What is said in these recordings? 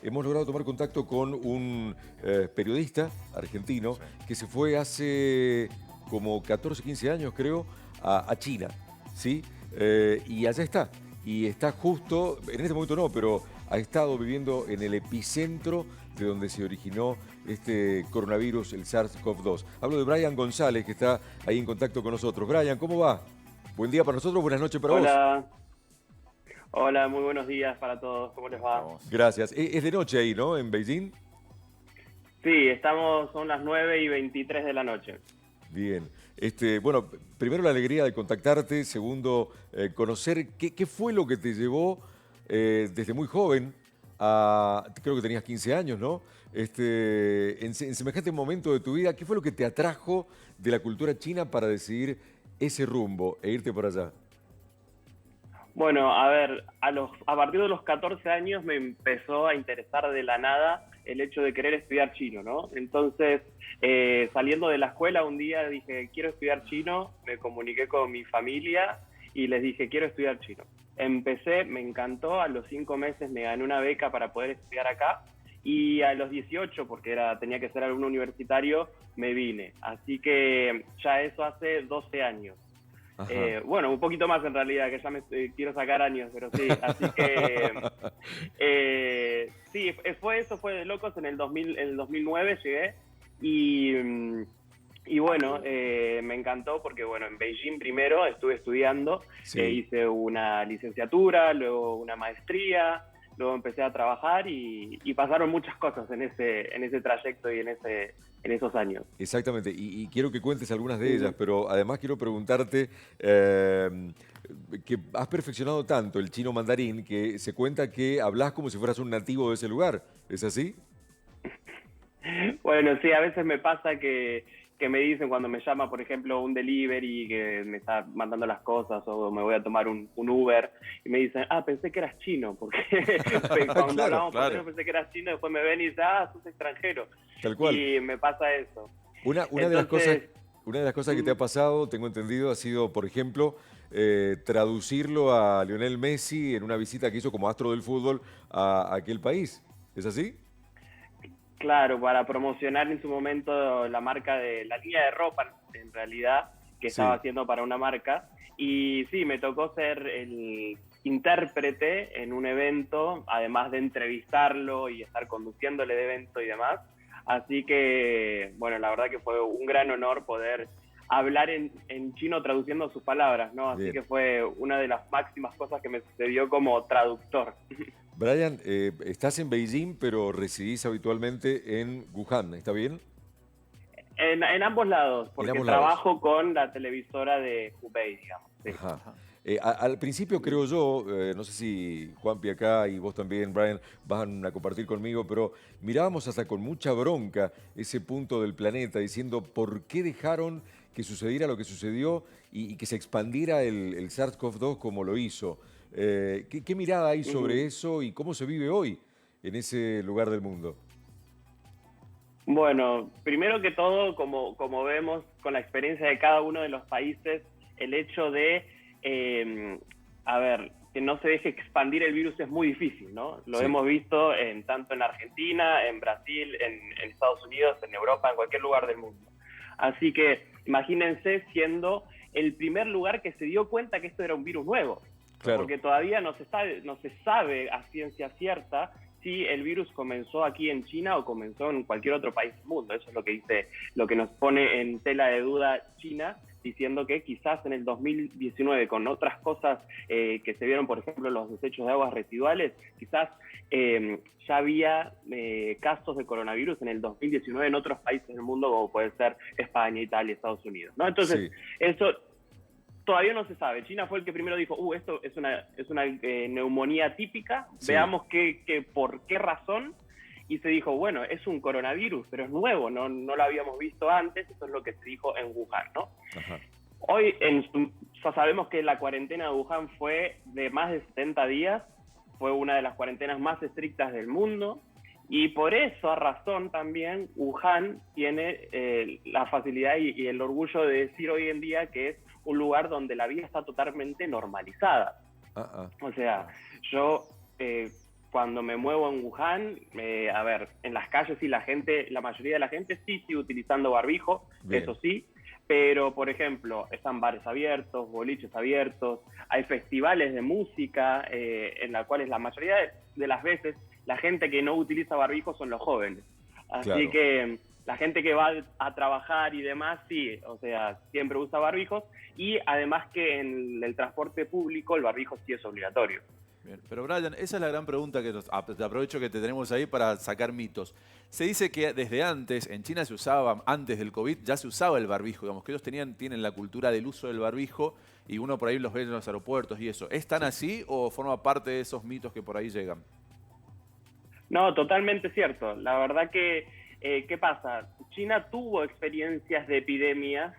hemos logrado tomar contacto con un periodista argentino Sí. que se fue hace como 14, 15 años, creo, a China, ¿sí? Y allá está. Y está justo, en este momento no, pero ha estado viviendo en el epicentro de donde se originó este coronavirus, el SARS-CoV-2. Hablo de Brian González, que está ahí en contacto con nosotros. Brian, ¿cómo va? Buen día para nosotros, buenas noches para vos. Hola, hola, muy buenos días para todos, ¿cómo les Para va? vos. Gracias. Es de noche ahí, ¿no? En Beijing. Sí, son las 9:23 de la noche. Bien. Bueno, primero la alegría de contactarte, segundo, conocer qué fue lo que te llevó desde muy joven creo que tenías 15 años, ¿no? En semejante momento de tu vida, ¿qué fue lo que te atrajo de la cultura china para decidir ese rumbo e irte por allá? Bueno, a ver, a partir de los 14 años me empezó a interesar de la nada el hecho de querer estudiar chino, ¿no? Entonces, saliendo de la escuela, un día dije, quiero estudiar chino, me comuniqué con mi familia y les dije, quiero estudiar chino. Empecé, me encantó, a los 5 meses me gané una beca para poder estudiar acá y a los 18, porque tenía que ser alumno universitario, me vine. Así que ya eso hace 12 años. Ajá. Bueno, un poquito más en realidad, que ya me quiero sacar años, pero sí, así que sí, fue de locos en el 2009 llegué y, y bueno, me encantó porque bueno, en Beijing primero estuve estudiando, Sí. hice una licenciatura, luego una maestría, luego empecé a trabajar y pasaron muchas cosas en ese trayecto y en esos años. Exactamente, y quiero que cuentes algunas de ellas, pero además quiero preguntarte que has perfeccionado tanto el chino mandarín que se cuenta que hablas como si fueras un nativo de ese lugar, ¿es así? Bueno, sí, a veces me pasa que me dicen cuando me llama, por ejemplo, un delivery que me está mandando las cosas o me voy a tomar un Uber y me dicen, pensé que eras chino, porque cuando Claro, hablamos por teléfono pensé que eras chino, después me ven y dicen, sos extranjero. tal cual. Y me pasa eso. Una de las cosas, Entonces, una de las cosas que te mm, ha pasado, tengo entendido, ha sido, por ejemplo, traducirlo a Lionel Messi en una visita que hizo como astro del fútbol a aquel país. ¿Es así? claro, para promocionar en su momento la marca de la línea de ropa, en realidad, que estaba Sí. haciendo para una marca. Y sí, me tocó ser el intérprete en un evento, además de entrevistarlo y estar conduciéndole de evento y demás. Así que, bueno, la verdad que fue un gran honor poder hablar en chino traduciendo sus palabras, ¿no? Así Bien. que fue una de las máximas cosas que me sucedió como traductor. Brian, estás en Beijing, pero residís habitualmente en Wuhan, ¿está bien? En ambos lados, En porque ambos lados. trabajo con la televisora de Hubei, digamos. Sí. Ajá. Ajá. Al principio creo yo, no sé si Juanpi acá y vos también, Brian, van a compartir conmigo, pero mirábamos hasta con mucha bronca ese punto del planeta, diciendo por qué dejaron que sucediera lo que sucedió y que se expandiera el SARS-CoV-2 como lo hizo. ¿Qué mirada hay sobre Ujú. eso y cómo se vive hoy en ese lugar del mundo? Bueno, primero que todo, como vemos con la experiencia de cada uno de los países, el hecho de, a ver, que no se deje expandir el virus es muy difícil, ¿no? Lo Sí. hemos visto tanto en Argentina, en Brasil, en Estados Unidos, en Europa, en cualquier lugar del mundo. Así que imagínense siendo el primer lugar que se dio cuenta que esto era un virus nuevo, Claro. porque todavía no se sabe a ciencia cierta si el virus comenzó aquí en China o comenzó en cualquier otro país del mundo. Eso es lo que dice, lo que nos pone en tela de duda China, diciendo que quizás en el 2019, con otras cosas que se vieron, por ejemplo, los desechos de aguas residuales, quizás ya había casos de coronavirus en el 2019 en otros países del mundo, como puede ser España, Italia, Estados Unidos, ¿no? Entonces, Sí. eso todavía no se sabe. China fue el que primero dijo, esto es una neumonía típica, Sí. veamos por qué razón. Y se dijo, bueno, es un coronavirus, pero es nuevo, no lo habíamos visto antes, eso es lo que se dijo en Wuhan, ¿no? Ajá. Hoy ya sabemos que la cuarentena de Wuhan fue de más de 70 días, fue una de las cuarentenas más estrictas del mundo, y por esa razón también Wuhan tiene la facilidad y el orgullo de decir hoy en día que es un lugar donde la vida está totalmente normalizada. Ah, ah. O sea, yo cuando me muevo en Wuhan, a ver, en las calles sí la mayoría de la gente sí sigue utilizando barbijo, Bien. eso sí, pero por ejemplo, están bares abiertos, boliches abiertos, hay festivales de música en las cuales la mayoría de las veces la gente que no utiliza barbijo son los jóvenes. Así Claro. que la gente que va a trabajar y demás, sí, o sea, siempre usa barbijos y además que en el transporte público el barbijo sí es obligatorio. Bien, pero Brian, esa es la gran pregunta que te aprovecho que te tenemos ahí para sacar mitos. Se dice que desde antes, en China se usaba, antes del COVID, ya se usaba el barbijo, digamos, que ellos tienen la cultura del uso del barbijo y uno por ahí los ve en los aeropuertos y eso. ¿Es tan así o forma parte de esos mitos que por ahí llegan? No, totalmente cierto. La verdad que, ¿qué pasa? China tuvo experiencias de epidemias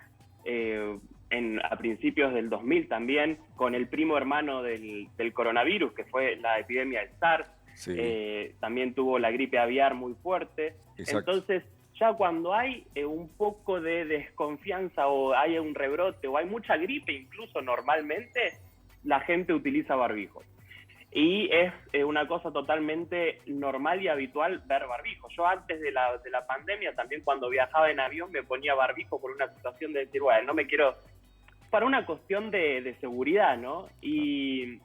a principios del 2000 también, con el primo hermano del coronavirus, que fue la epidemia del SARS. Sí. También tuvo la gripe aviar muy fuerte. Exacto. Entonces, ya cuando hay un poco de desconfianza o hay un rebrote o hay mucha gripe, incluso normalmente, la gente utiliza barbijos. Y es una cosa totalmente normal y habitual ver barbijo. Yo antes de la pandemia, también cuando viajaba en avión, me ponía barbijo por una situación de decir, bueno, no me quiero... para una cuestión de seguridad, ¿no? Y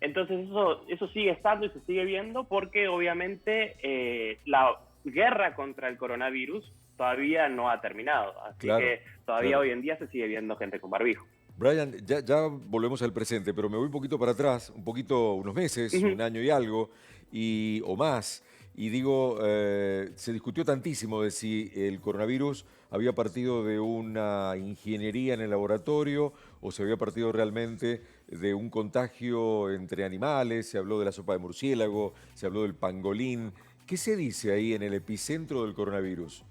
entonces eso sigue estando y se sigue viendo porque obviamente la guerra contra el coronavirus todavía no ha terminado. Así Claro, que todavía claro. hoy en día se sigue viendo gente con barbijo. Brian, ya volvemos al presente, pero me voy un poquito para atrás, un poquito, unos meses, un año y algo, o más. Y digo, se discutió tantísimo de si el coronavirus había partido de una ingeniería en el laboratorio o se había partido realmente de un contagio entre animales. Se habló de la sopa de murciélago, se habló del pangolín. ¿Qué se dice ahí en el epicentro del coronavirus?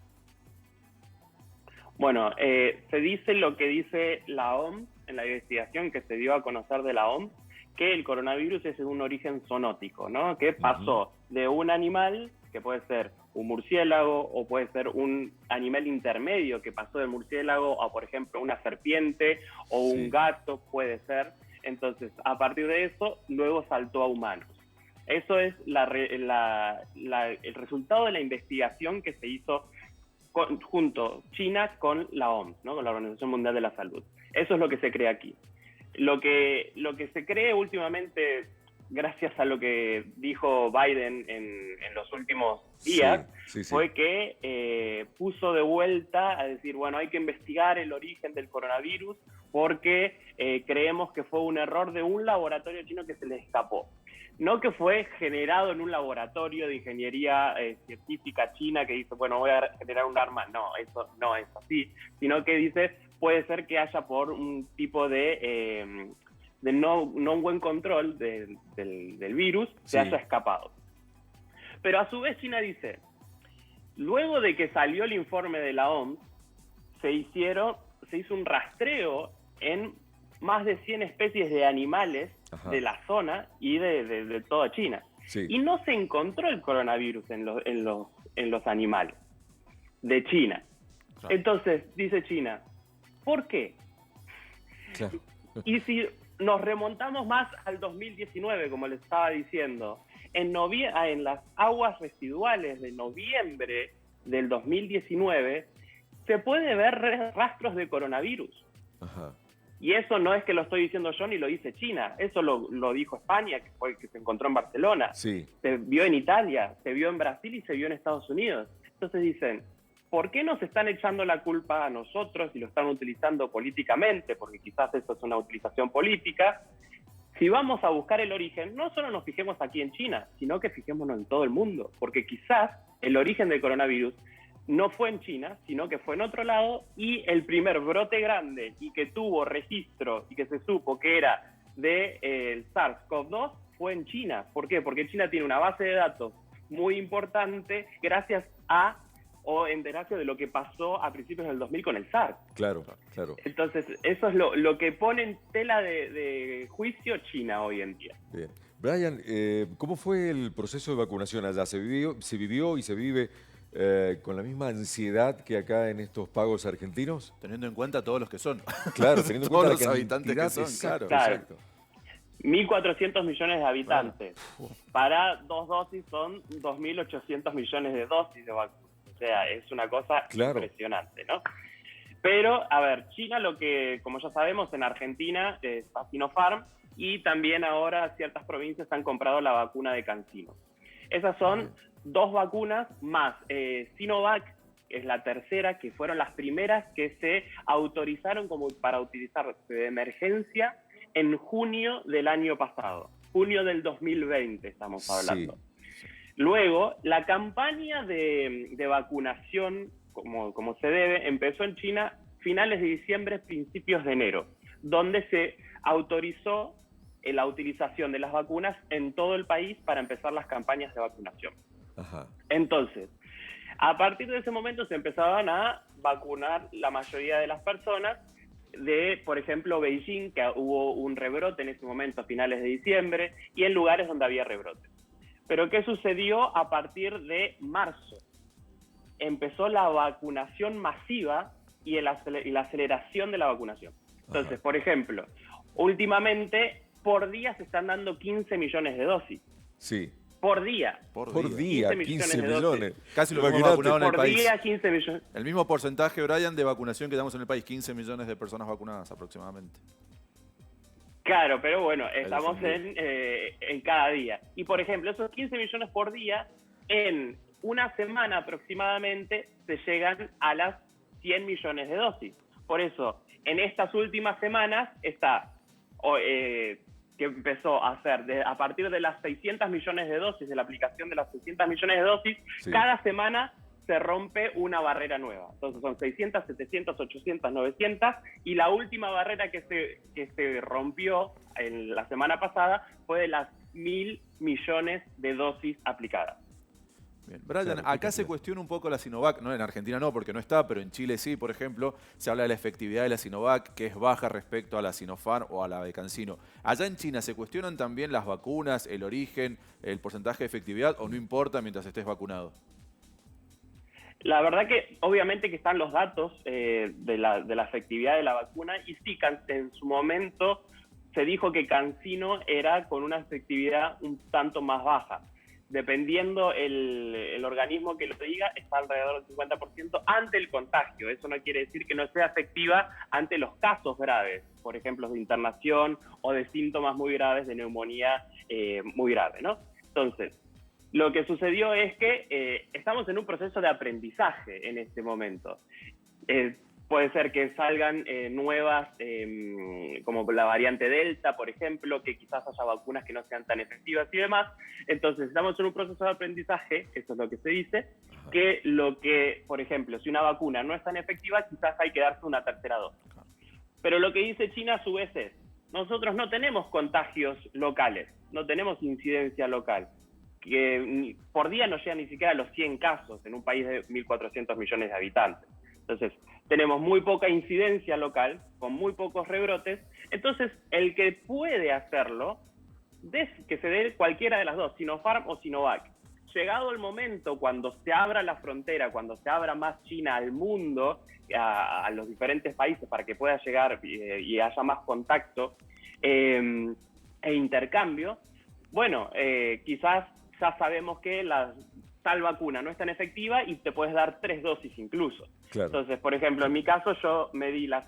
Bueno, se dice lo que dice la OMS en la investigación que se dio a conocer de la OMS, que el coronavirus es de un origen zoonótico, ¿no? Que pasó de un animal, que puede ser un murciélago o puede ser un animal intermedio que pasó del murciélago a, por ejemplo, una serpiente o un gato, puede ser. Entonces, a partir de eso, luego saltó a humanos. Eso es el resultado de la investigación que se hizo junto China con la OMS, ¿no? Con la Organización Mundial de la Salud. Eso es lo que se cree aquí. Lo que se cree últimamente, gracias a lo que dijo Biden en los últimos días, fue que puso de vuelta a decir, bueno, hay que investigar el origen del coronavirus porque creemos que fue un error de un laboratorio chino que se le escapó. No que fue generado en un laboratorio de ingeniería científica china que dice, bueno, voy a generar un arma. No, eso no es así. Sino que dice, puede ser que haya por un tipo de no un buen control del virus, se haya escapado. Pero a su vez China dice, luego de que salió el informe de la OMS, se hizo un rastreo en más de 100 especies de animales de la zona y de toda China. Y no se encontró el coronavirus en los animales de China. Entonces, dice China, ¿por qué? Claro. Y si nos remontamos más al 2019, como les estaba diciendo, en las aguas residuales de noviembre del 2019, se puede ver rastros de coronavirus. Ajá. Y eso no es que lo estoy diciendo yo ni lo dice China, eso lo dijo España, que fue que se encontró en Barcelona, se vio en Italia, se vio en Brasil y se vio en Estados Unidos. Entonces dicen, ¿por qué nos están echando la culpa a nosotros y lo están utilizando políticamente? Porque quizás eso es una utilización política. Si vamos a buscar el origen, no solo nos fijemos aquí en China, sino que fijémonos en todo el mundo, porque quizás el origen del coronavirus no fue en China, sino que fue en otro lado, y el primer brote grande y que tuvo registro y que se supo que era del SARS-CoV-2 fue en China. ¿Por qué? Porque China tiene una base de datos muy importante gracias de lo que pasó a principios del 2000 con el SARS. Claro, claro. Entonces, eso es lo que pone en tela de juicio China hoy en día. Bien. Brian, ¿cómo fue el proceso de vacunación allá? ¿Se vivió y se vive con la misma ansiedad que acá en estos pagos argentinos? Teniendo en cuenta todos los que son. Claro, teniendo en todos cuenta los habitantes que son, exacto, claro. exacto. 1.400 millones de habitantes. Para 2 dosis son 2.800 millones de dosis de vacunas. O sea, es una cosa impresionante, ¿no? Pero, a ver, China, lo que, como ya sabemos, en Argentina está Sinopharm, y también ahora ciertas provincias han comprado la vacuna de CanSino. Esas son 2 vacunas más Sinovac, que es la tercera, que fueron las primeras que se autorizaron como para utilizar de emergencia en junio del año pasado. Junio del 2020 estamos hablando. Sí. Luego, la campaña de vacunación, como se debe, empezó en China finales de diciembre, principios de enero, donde se autorizó la utilización de las vacunas en todo el país para empezar las campañas de vacunación. Ajá. Entonces, a partir de ese momento se empezaban a vacunar la mayoría de las personas de, por ejemplo, Beijing, que hubo un rebrote en ese momento a finales de diciembre, y en lugares donde había rebrotes. Pero ¿qué sucedió a partir de marzo? Empezó la vacunación masiva y la aceleración de la vacunación. Entonces, ajá, por ejemplo, últimamente por día se están dando 15 millones de dosis. Sí. Por día. Por día, 15 millones. Casi lo que hemos vacunado en el país. Por día, 15 millones. El mismo porcentaje, Brian, de vacunación que damos en el país, 15 millones de personas vacunadas aproximadamente. Claro, pero bueno, estamos en cada día. Y por ejemplo, esos 15 millones por día, en una semana aproximadamente, se llegan a las 100 millones de dosis. Por eso, en estas últimas semanas está, que empezó a hacer, a partir de las 600 millones de dosis, de la aplicación de las 600 millones de dosis, sí, cada semana se rompe una barrera nueva. Entonces son 600, 700, 800, 900, y la última barrera que se rompió en la semana pasada fue de las 1.000 millones de dosis aplicadas. Bien. Brian, acá se cuestiona un poco la Sinovac, no en Argentina no, porque no está, pero en Chile sí, por ejemplo, se habla de la efectividad de la Sinovac, que es baja respecto a la Sinopharm o a la de CanSino. Allá en China, ¿se cuestionan también las vacunas, el origen, el porcentaje de efectividad, o no importa mientras estés vacunado? La verdad que obviamente que están los datos de la efectividad de la vacuna, y sí, en su momento se dijo que CanSino era con una efectividad un tanto más baja. Dependiendo el organismo que lo diga, está alrededor del 50% ante el contagio. Eso no quiere decir que no sea efectiva ante los casos graves, por ejemplo, de internación o de síntomas muy graves de neumonía muy grave, ¿no? Entonces, lo que sucedió es que estamos en un proceso de aprendizaje en este momento. Puede ser que salgan nuevas, como la variante Delta, por ejemplo, que quizás haya vacunas que no sean tan efectivas y demás. Entonces, estamos en un proceso de aprendizaje, eso es lo que se dice, que, por ejemplo, si una vacuna no es tan efectiva, quizás hay que darse una tercera dosis. Pero lo que dice China a su vez es, nosotros no tenemos contagios locales, no tenemos incidencia local, que por día no llegan ni siquiera a los 100 casos en un país de 1.400 millones de habitantes. Entonces, tenemos muy poca incidencia local, con muy pocos rebrotes. Entonces, el que puede hacerlo, que se dé cualquiera de las dos, Sinopharm o Sinovac. Llegado el momento, cuando se abra la frontera, cuando se abra más China al mundo, a los diferentes países, para que pueda llegar y haya más contacto e intercambio, bueno, quizás ya sabemos que tal vacuna no es tan efectiva y te puedes dar 3 dosis incluso. Claro. Entonces, por ejemplo, en mi caso yo me di la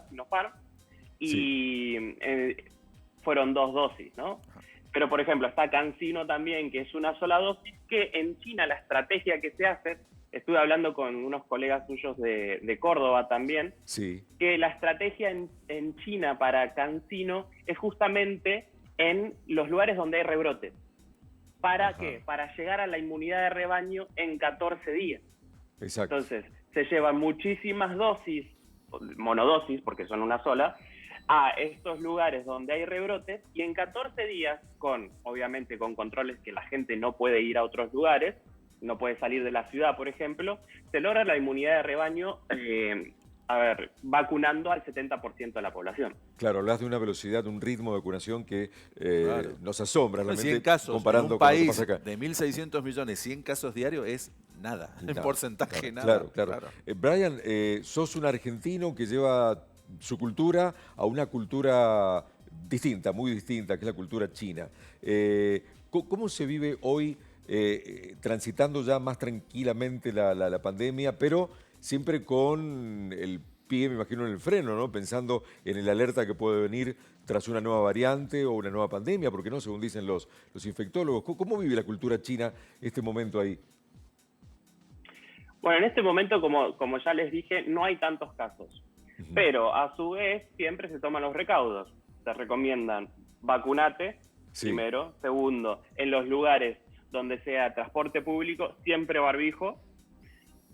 Sinopharm y sí, fueron 2 dosis, ¿no? Ajá. Pero, por ejemplo, está CanSino también, que es una sola dosis, que en China la estrategia que se hace, estuve hablando con unos colegas suyos de Córdoba también, sí, que la estrategia en China para CanSino es justamente en los lugares donde hay rebrotes. ¿Para qué? Para llegar a la inmunidad de rebaño en 14 días. Exacto. Entonces, se llevan muchísimas dosis, monodosis, porque son una sola, a estos lugares donde hay rebrotes, y en 14 días, obviamente con controles que la gente no puede ir a otros lugares, no puede salir de la ciudad, por ejemplo, se logra la inmunidad de rebaño, vacunando al 70% de la población. Claro, hablas de una velocidad, de un ritmo de vacunación que claro, nos asombra realmente. 100 casos comparando en un país con lo que pasa acá. De 1.600 millones, 100 casos diarios es nada, en porcentaje nada. Claro. Brian, sos un argentino que lleva su cultura a una cultura distinta, muy distinta, que es la cultura china. ¿Cómo se vive hoy transitando ya más tranquilamente la pandemia, pero siempre con el pie, me imagino, en el freno, ¿no? Pensando en el alerta que puede venir tras una nueva variante o una nueva pandemia, porque no, según dicen los infectólogos. ¿Cómo vive la cultura china este momento ahí? Bueno, en este momento, como ya les dije, no hay tantos casos. Pero a su vez siempre se toman los recaudos. Se recomiendan vacunate, primero. Segundo, en los lugares donde sea transporte público, siempre barbijo.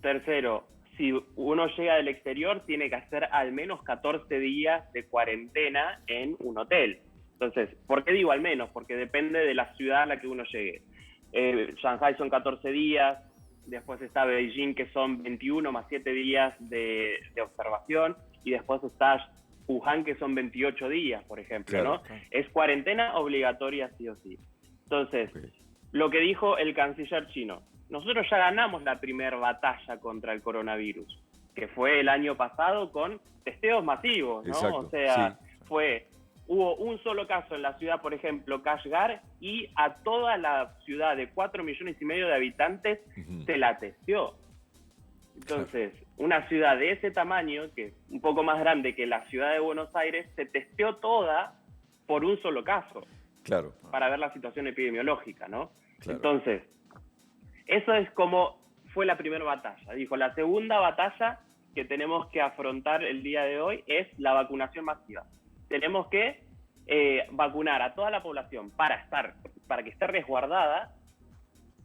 Tercero, si uno llega del exterior, tiene que hacer al menos 14 días de cuarentena en un hotel. Entonces, ¿por qué digo al menos? Porque depende de la ciudad a la que uno llegue. Shanghai son 14 días, después está Beijing, que son 21 más 7 días de observación, y después está Wuhan, que son 28 días, por ejemplo, ¿no? Es cuarentena obligatoria sí o sí. Entonces, lo que dijo el canciller chino, nosotros ya ganamos la primera batalla contra el coronavirus, que fue el año pasado con testeos masivos, ¿no? Exacto, o sea, hubo un solo caso en la ciudad, por ejemplo, Kashgar, y a toda la ciudad de 4,5 millones de habitantes se la testeó. Entonces, una ciudad de ese tamaño, que es un poco más grande que la ciudad de Buenos Aires, se testeó toda por un solo caso. Claro. Para ver la situación epidemiológica, ¿no? Claro. Entonces, eso es como fue la primera batalla. Dijo, la segunda batalla que tenemos que afrontar el día de hoy es la vacunación masiva. Tenemos que vacunar a toda la población para que esté resguardada,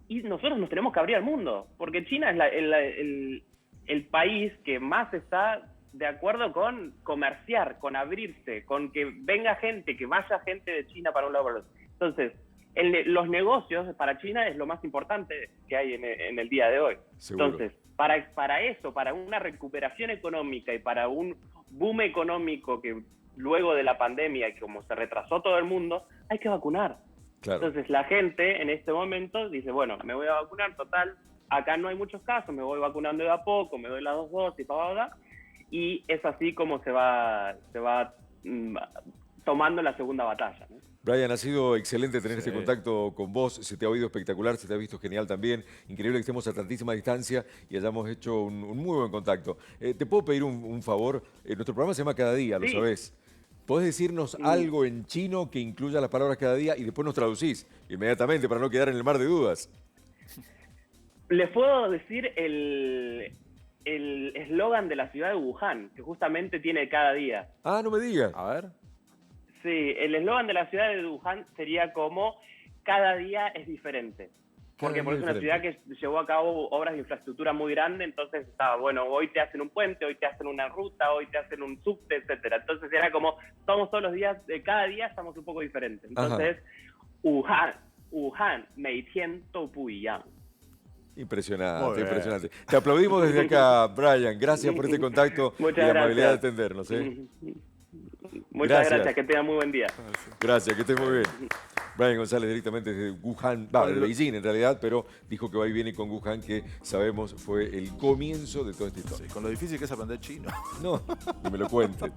y nosotros nos tenemos que abrir al mundo, porque China es el país que más está de acuerdo con comerciar, con abrirse, con que venga gente, que vaya gente de China para un lado para el otro. Entonces, los negocios para China es lo más importante que hay en el día de hoy. Seguro. Entonces, para eso, para una recuperación económica y para un boom económico que luego de la pandemia, como se retrasó todo el mundo, hay que vacunar. Claro. Entonces la gente en este momento dice, bueno, me voy a vacunar, total, acá no hay muchos casos, me voy vacunando de a poco, me doy las 2 dosis, y es así como se va tomando la segunda batalla, ¿no? Brian, ha sido excelente tener este contacto con vos, se te ha oído espectacular, se te ha visto genial también, increíble que estemos a tantísima distancia y hayamos hecho un muy buen contacto. ¿Te puedo pedir un favor? Nuestro programa se llama Cada Día, lo sabés. ¿Podés decirnos algo en chino que incluya las palabras cada día y después nos traducís inmediatamente para no quedar en el mar de dudas? Les puedo decir el eslogan de la ciudad de Wuhan, que justamente tiene cada día. Ah, no me digas. A ver. Sí, el eslogan de la ciudad de Wuhan sería como cada día es diferente. Porque es una ciudad que llevó a cabo obras de infraestructura muy grande, entonces estaba, bueno, hoy te hacen un puente, hoy te hacen una ruta, hoy te hacen un subte, etcétera. Entonces era como, somos todos los días, cada día estamos un poco diferentes. Entonces, Wuhan, 每天都不一样. Impresionante, impresionante. Te aplaudimos desde acá, Brian. Gracias por este contacto y la amabilidad de atendernos. Muchas gracias, que tengan muy buen día. Gracias, que estés muy bien. Brian González directamente desde Wuhan, de Beijing en realidad, pero dijo que va y viene con Wuhan, que sabemos fue el comienzo de toda esta historia. Sí, con lo difícil que es aprender chino. No, ni me lo cuentes.